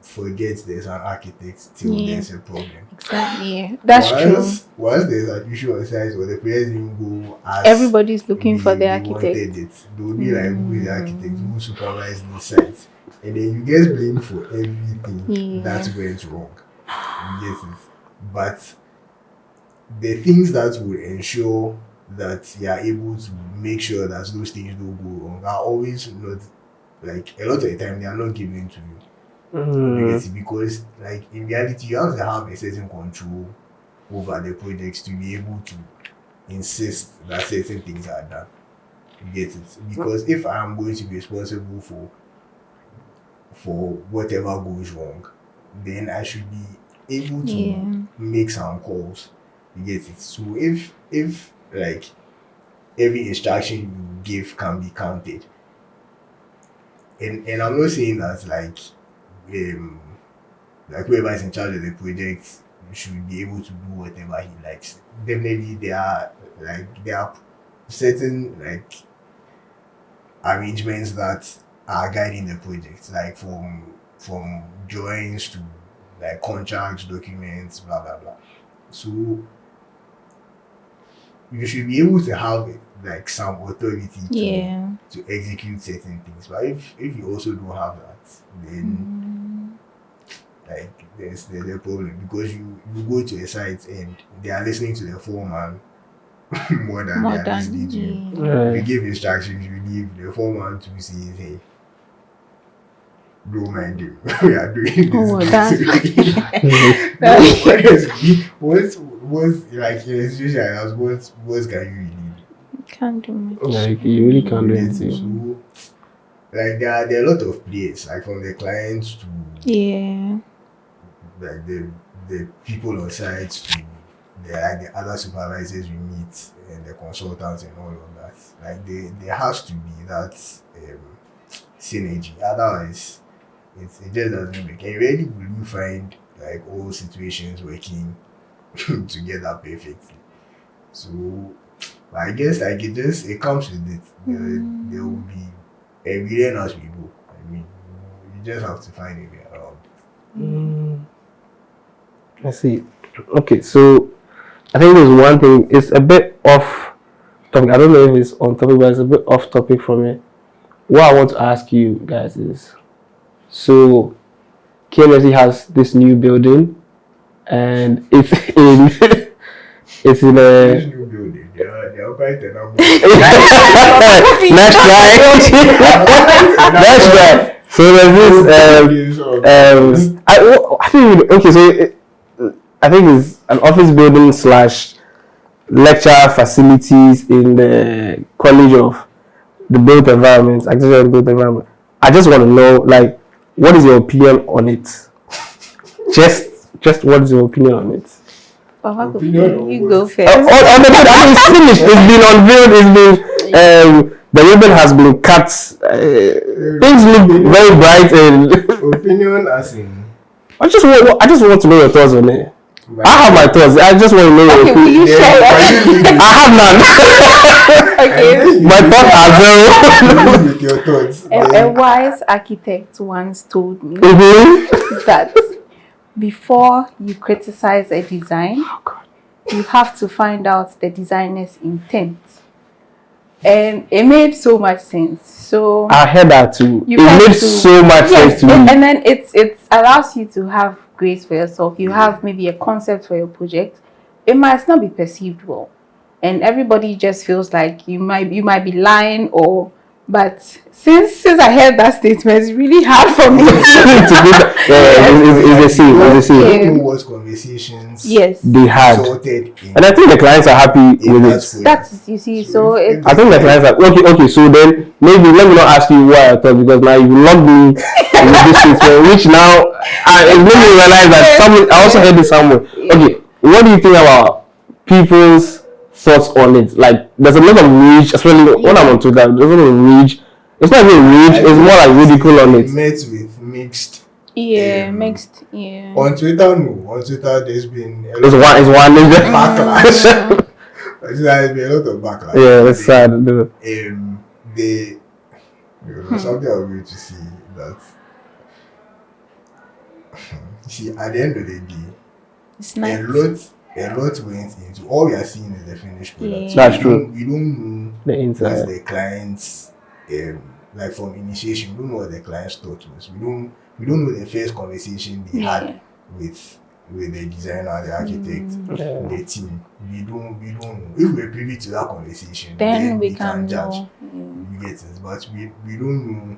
forgets there's an architect till there's a problem. Exactly. That's true. Once there's an issue on site, or the players even go as everybody's looking for the architect. They will be like, who is the architect? Who supervised the site? And then you get blamed for everything that went wrong. You get it. But the things that will ensure that you are able to make sure that those things don't go wrong are always not, like, a lot of the time they are not given to you. Because, like, in reality, you have to have a certain control over the projects to be able to insist that certain things are done. You get it? Because if I'm going to be responsible for whatever goes wrong, then I should be able to make some calls. You get it? So if like every instruction you give can be counted, and I'm not saying that like whoever is in charge of the project should be able to do whatever he likes. Definitely there are certain like arrangements that are guiding the project, like from drawings to like contracts, documents, blah blah blah. So you should be able to have like some authority to execute certain things. But if you also don't have that, then like there's a problem, because you go to a site and they are listening to the foreman more than they are listening to you. You give instructions, you leave the foreman to say, hey, don't mind him. We are doing this. What's like in a situation like that, what can you really do? Can't do much. Like you really can't do anything. So, like there are a lot of players, like from the clients to like the people on site to the other supervisors we meet and the consultants and all of that. Like there has to be that synergy. Otherwise, it just doesn't make. And rarely will you find like all situations working together perfectly. So I guess like it comes with it. There will be we learn as we go. I mean, you just have to find a way around. I see. Okay, so I think there's one thing. It's a bit off topic. I don't know if it's on topic, but it's a bit off topic for me. What I want to ask you guys is, so KMSC has this new building, and it's in This new building, they are quite a number. That's right. That's right. So there's this. I think okay. So I think it's an office building / lecture facilities in the College of the Built Environment, Architecture and Built Environment. I just want to know, like, what is your opinion on it? Just what is your opinion on it? You go first. I mean, it's finished. It's been unveiled. It's been the ribbon has been cut. Things look very bright and. Opinion as in. I just want to know your thoughts on it. I have my thoughts. I just want to know your opinion. Will you share that? I have none. Okay. My thoughts are zero. With your thoughts. A wise architect once told me that before you criticize a design, you have to find out the designer's intent. And it made so much sense. So I heard that too. It made so much sense to me. And then it allows you to have grace for yourself. You have maybe a concept for your project. It might not be perceived well, and everybody just feels like you might be lying or. But since I heard that statement, it's really hard for me. It's a scene. I don't know what conversations they had, and I think the clients are happy with it. That's you see. So I think the clients are okay. So then maybe let me not ask you what I thought, because now you logged me with this statement, which now it made me realize that I also heard it somewhere. Okay, what do you think about people's thoughts on it? Like, there's a lot of rage, especially when I'm on Twitter. There's a lot of rage. It's not even rage, it's more like ridicule on it. Met with mixed. Mixed. Yeah. On Twitter, no. On Twitter, there's been a lot It's one backlash. There's been a lot of backlash. Yeah, it's sad. Something I'm going to see that. See, at the end of the day, It's nice. A lot went into all we are seeing is the finished product. That's true. We don't know The inside. what the clients like from initiation. We don't know what the clients thought was. We don't know the first conversation they had with the designer, the architect, the team. We don't know. If we're privy to that conversation, Then we can judge. know. You get it, but we don't know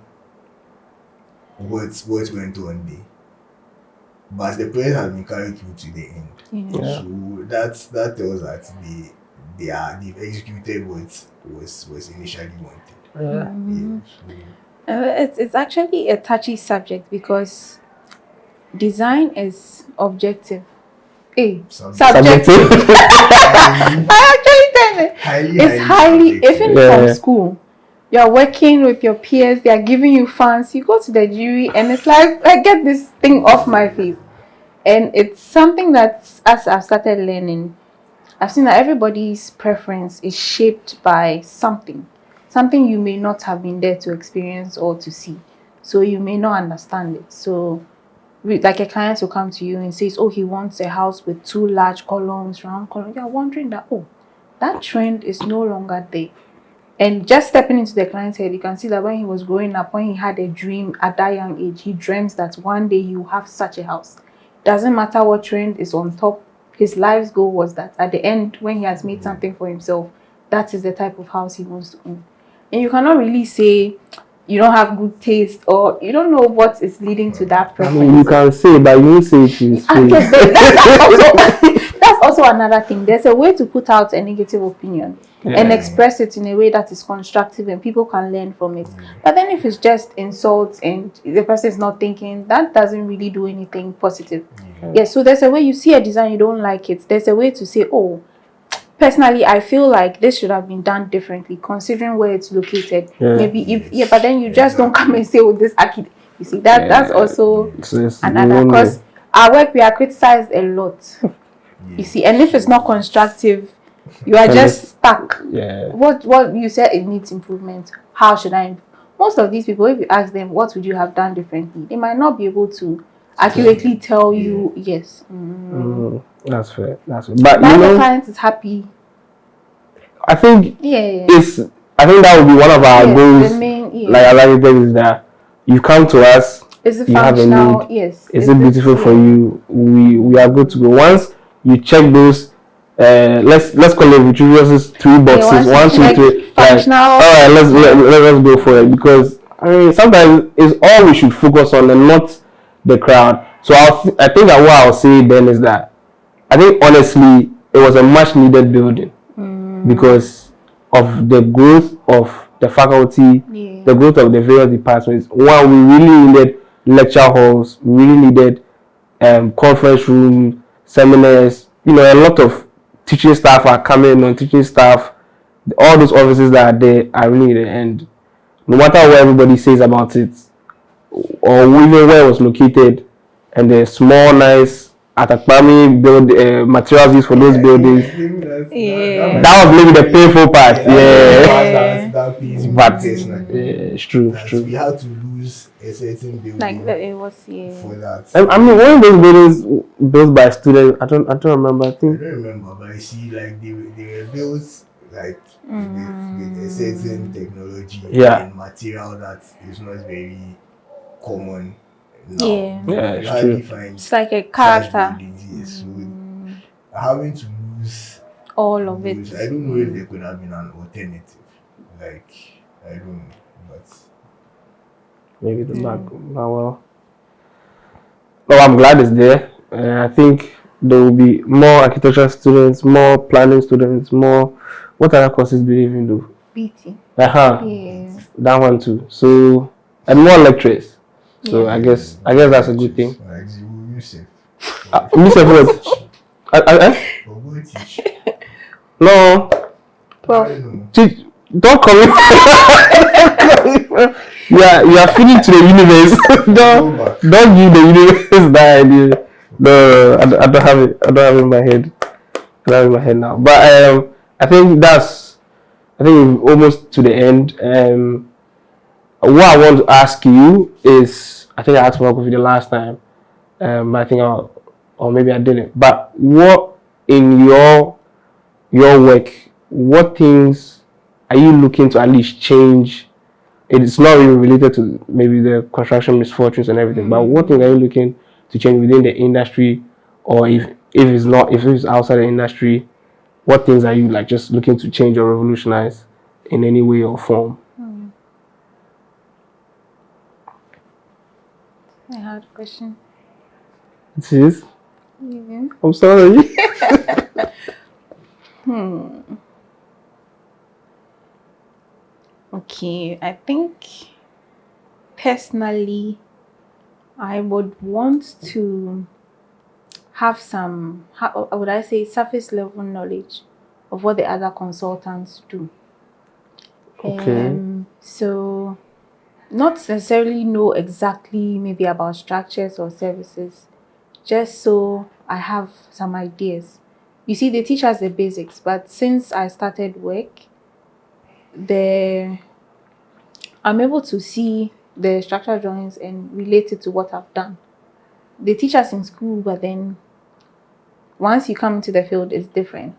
what went on there. But the project has been carried through to the end. Yeah. So that tells that they've executed what was initially wanted. It's actually a touchy subject because design is objective. Subjective. I actually tell it. It's highly even from school. You're working with your peers, they are giving you funds, you go to the jury and it's like, I get this thing off my face. And it's something that, as I've started learning, I've seen that everybody's preference is shaped by something you may not have been there to experience or to see. So you may not understand it. So like a client will come to you and says, oh, he wants a house with 2 large columns, round columns. You're wondering that, oh, that trend is no longer there. And just stepping into the client's head, you can see that when he was growing up, when he had a dream at that young age, he dreams that one day he will have such a house. Doesn't matter what trend is on top, his life's goal was that at the end, when he has made something for himself, that is the type of house he wants to own. And you cannot really say you don't have good taste or you don't know what is leading to that I preference. mean, you can say, but you won't say it to his And face. yes, that's also another thing. There's a way to put out a negative opinion and express it in a way that is constructive and people can learn from it. But then if it's just insults and the person is not thinking, that doesn't really do anything positive. Yes, so there's a way you see a design, you don't like it. There's a way to say, oh, personally, I feel like this should have been done differently, considering where it's located. Maybe if but then you just don't come and say, oh, this architect. You see, that's also another, because our work, we are criticized a lot. You see, and if it's not constructive, you are just stuck. What you said, it needs improvement. How should I? Most of these people, if you ask them, what would you have done differently, they might not be able to accurately tell you. Yes. That's fair. That's fair. But the client is happy. I think I think that would be one of our goals. Like I like it is that you come to us. Is it you functional? Have a need. Yes. Is it beautiful for you? We are good to go. Once you check those, let's call it vitruvious 3 boxes. 1, 2, 3. Functional. All right, let's go for it, because I mean sometimes it's all we should focus on and not the crowd. So I think that what I'll say then is that I think honestly it was a much needed building because of the growth of the faculty, the growth of the various departments. One, we really needed lecture halls, we really needed conference room, seminars. You know, a lot of teaching staff are coming on, teaching staff. All those offices that are there are really needed, and no matter what everybody says about it, or even where it was located, and the small, nice Atakpami build materials used for those buildings. That was maybe the painful part. But it's true. It's true. We had to lose a certain building. Like it was for that. I mean, one of those buildings built by students. I don't remember. I don't remember, but I see like they were built like with a certain technology and material that is not very common. No. It's true. It's like a character. So having to lose all of it. I don't know if there could have been an alternative. Like I don't know, but maybe the back. Well, I'm glad it's there. I think there will be more architecture students, more planning students, more. What other courses do you even do? BT. That one too. So and more lecturers. So I guess that's a good thing. Like Ziwu, Yusuf. Yusuf what? No. Don't come in. You are feeding to the universe. don't give the universe that idea. No, I don't have it. I don't have it in my head. I don't have it in my head now. But I think we're almost to the end. What I want to ask you is, I think I asked for Kofi the last time. I think or maybe I didn't. But what in your work, what things are you looking to at least change? It's not even related to maybe the construction misfortunes and everything, but what things are you looking to change within the industry, or if it's outside the industry, what things are you like just looking to change or revolutionize in any way or form? I had a question. It is? Yeah. I'm sorry. Okay, I think personally I would want to have some, how would I say, surface level knowledge of what the other consultants do. Okay. So not necessarily know exactly maybe about structures or services, just so I have some ideas. You see, they teach us the basics, but since I started work, I'm able to see the structural drawings and relate it to what I've done. they teach us in school, but then once you come into the field, it's different.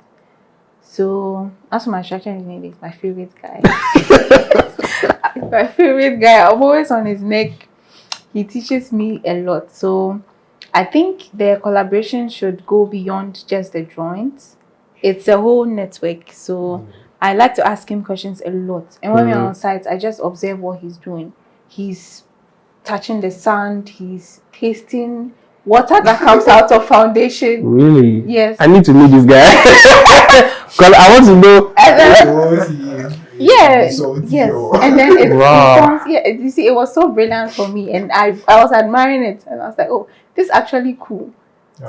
So as for my structure engineer, is my favorite guy. My favorite guy. I'm always on his neck. He teaches me a lot. So I think the collaboration should go beyond just the drawings. It's a whole network. So I like to ask him questions a lot. And when we're on site, I just observe what he's doing. He's touching the sand. He's tasting water that comes out of foundation. Really? Yes. I need to meet this guy. Because I want to know. Yes. And then it becomes, you see, it was so brilliant for me, and I was admiring it, and I was like, oh, this is actually cool.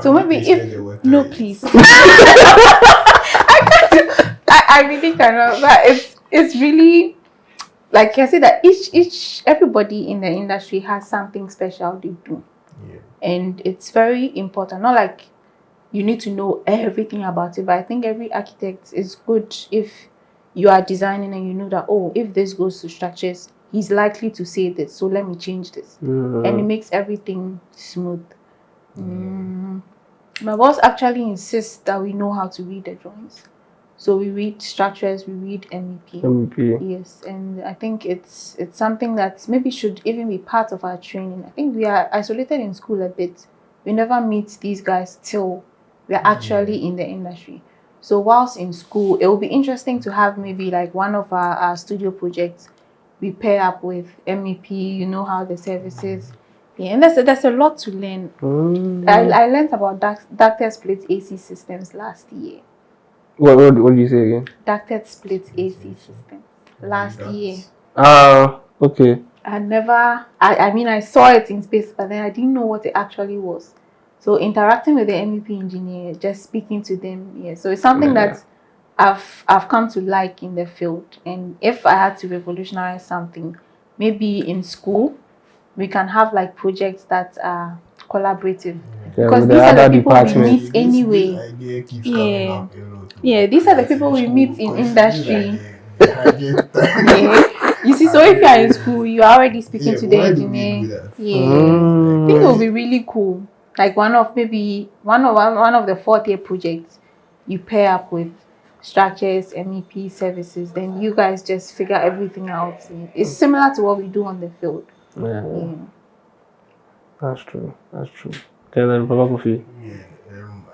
So maybe if no, please. I really cannot, but it's really, like I say, that everybody in the industry has something special they do. And it's very important. Not like you need to know everything about it, but I think every architect is good if you are designing and you know that, oh, if this goes to structures, he's likely to say this, so let me change this. And it makes everything smooth. My boss actually insists that we know how to read the drawings. So we read structures, we read MEP. Yes, and I think it's something that maybe should even be part of our training. I think we are isolated in school a bit. We never meet these guys till we are actually in the industry. So whilst in school, it will be interesting to have maybe like one of our studio projects we pair up with MEP, you know how the services. Yeah, and there's a lot to learn. I learned about ducted split AC systems last year. What did you say again? Ducted split AC systems last year. Okay. I mean, I saw it in space, but then I didn't know what it actually was. So interacting with the MEP engineer, just speaking to them, so it's something that I've come to like in the field. And if I had to revolutionize something, maybe in school, we can have like projects that are collaborative. Because these are the people we meet anyway. These are the people we meet in industry. You see, so if you are in school, you are already speaking to the engineer. I think it will be really cool. Like one of the 4th year projects, you pair up with structures, MEP services, then you guys just figure everything out. It's similar to what we do on the field. That's true. Okay, then Papa Kofi.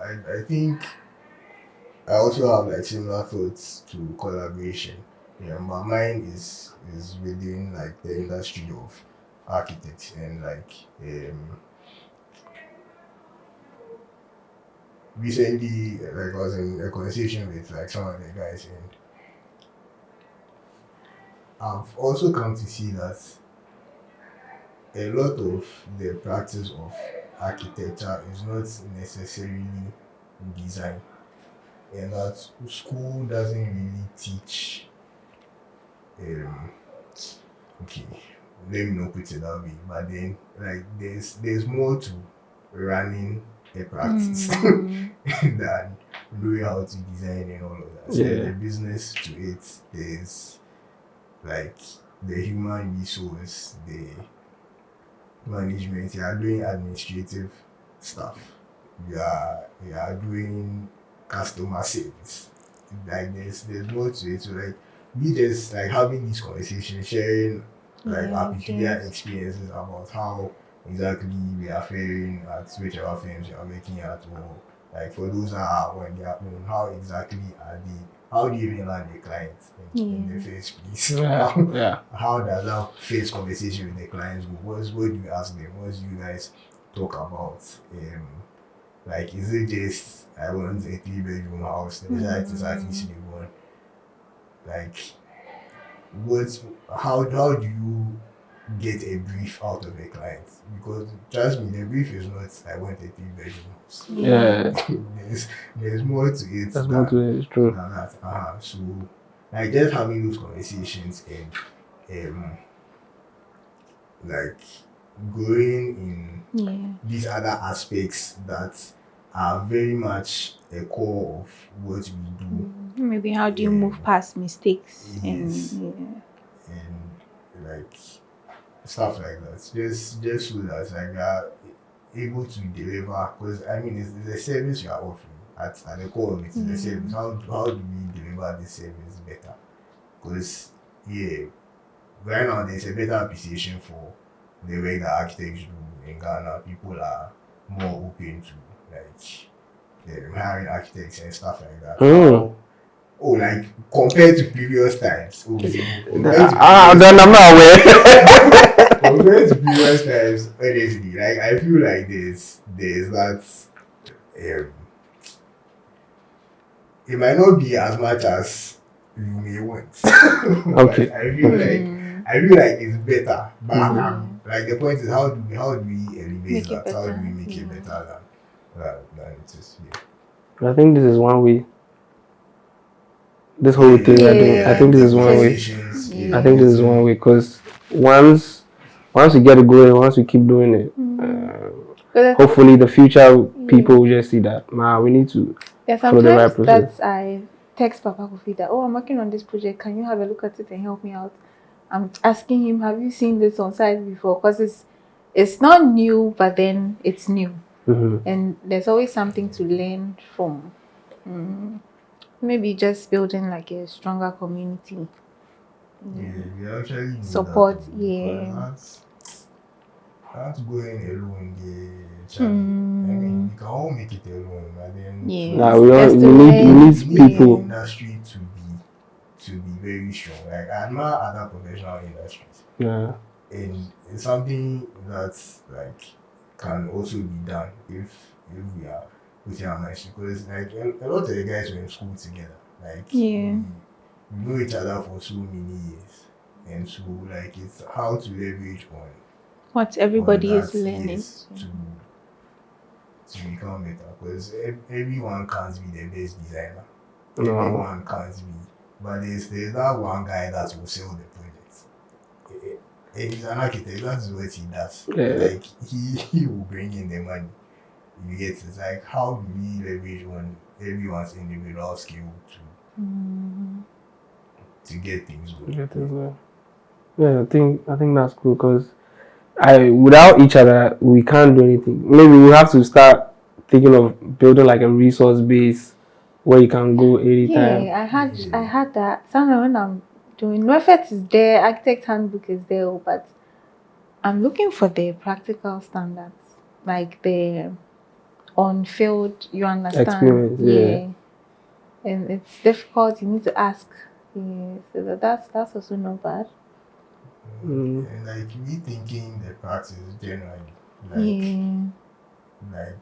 I think I also have like similar thoughts to collaboration. My mind is within like the industry of architects, and like recently, like I was in a conversation with like some of the guys, and I've also come to see that a lot of the practice of architecture is not necessarily design, and that school doesn't really teach. Okay, let me not put it that way, but then like there's more to running a practice than knowing how to design and all of that. So there's a business to it. There's like the human resource, the management. You are doing administrative stuff. You are doing customer service. Like there's more to it. So like we just like having these conversations, sharing like our peculiar experiences about how exactly we are faring at whichever firms you are working at, or like for those that are on their own, how exactly are they? How do you even land the client in the first place? How does that first conversation with the clients go? What do you ask them? What do you guys talk about? Like, is it just I want a 3-bedroom house? That is at least the one. Like, how do you get a brief out of a client? Because trust me, the brief is not I want a 3-bedroom house. There's more to it. There's more to it. It's true. So like just having those conversations and like going in these other aspects that are very much a core of what we do. Maybe how do you move past mistakes and like stuff like that. Just so that like able to deliver, because I mean it's a service you are offering at the core of it is a service. How do we deliver this service better? Because right now there's a better appreciation for the way that architects do in Ghana. People are more open to hiring architects and stuff like that. Like compared to previous times. Then I'm not aware. Compared to previous times, honestly, like I feel like there's that. It might not be as much as you may want. Okay. I feel like it's better. But like the point is, how do we elevate that? How do we make it better than it is? Yeah. I think this is one way. This whole thing, I think this is one way. I think this is one way, because once we get it going, once we keep doing it, hopefully the future people will just see that we need to follow the right process. That I text Papa Kofi that I'm working on this project. Can you have a look at it and help me out? I'm asking him, have you seen this on site before? Because it's not new, but then it's new, and there's always something to learn from. Maybe just building like a stronger community. We actually support. That's going alone. I mean, we can all make it alone, but then we need people. Industry to be very strong. Like I admire other professional industries. Yeah. And it's something that's like can also be done if we are within our minds, because like a lot of the guys were in school together. Like we know each other for so many years, and so like it's how to leverage on what everybody is learning to become better. Because everyone can't be the best designer. Everyone can't be, but there's that one guy that will sell the project. And he's an architect. That's what he does. Like he will bring in the money. You get it. It's like how do we leverage on everyone's individual skill to get things going. Yeah, I think that's cool, because without each other we can't do anything. Maybe we have to start thinking of building like a resource base where you can go anytime. I had that. Sometimes when I'm doing NOFET is there, architect handbook is there, but I'm looking for the practical standards, like the on field, you understand? Experience, and it's difficult. You need to ask. So that's also not bad. And like rethinking the practice generally, like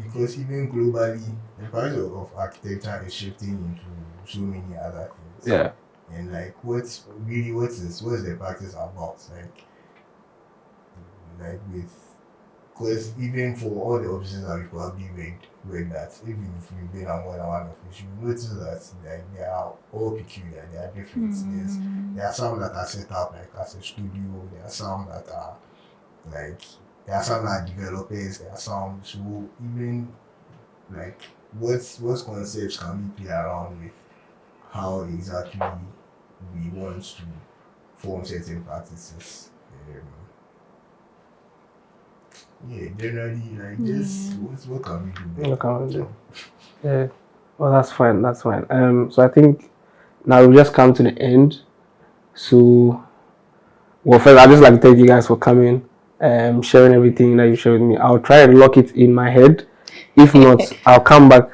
because even globally, the price of architecture is shifting into so many other things. Yeah. And like what's the practice about? Like with, because even for all the offices that we probably read that, even if you've been on more than one office, you notice that like they are all peculiar, they are different. There are some that are set up like as a studio, there are some that are developers, there are some, so even like what concepts can we play around with how exactly we want to form certain practices. Generally like this, what can we do? What can we do? Yeah. Well, that's fine. So I think now we've just come to the end. So, well, first, I'd just like to thank you guys for coming, sharing everything that you shared with me. I'll try and lock it in my head. If not, I'll come back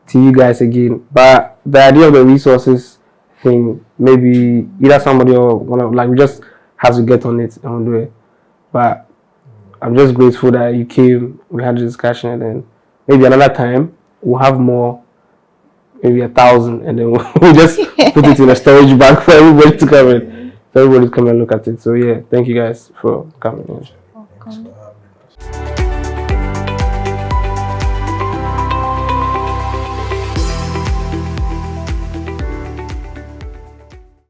to you guys again. But the idea of the resources thing, maybe either somebody or one of, like, we just have to get on it and we'll do it. But I'm just grateful that you came, we had a discussion, and then maybe another time we'll have more, maybe 1,000, and then we'll just put it in a storage bag for everybody to come in. So everybody to come and look at it. So yeah, thank you guys for coming in. Thanks for having us.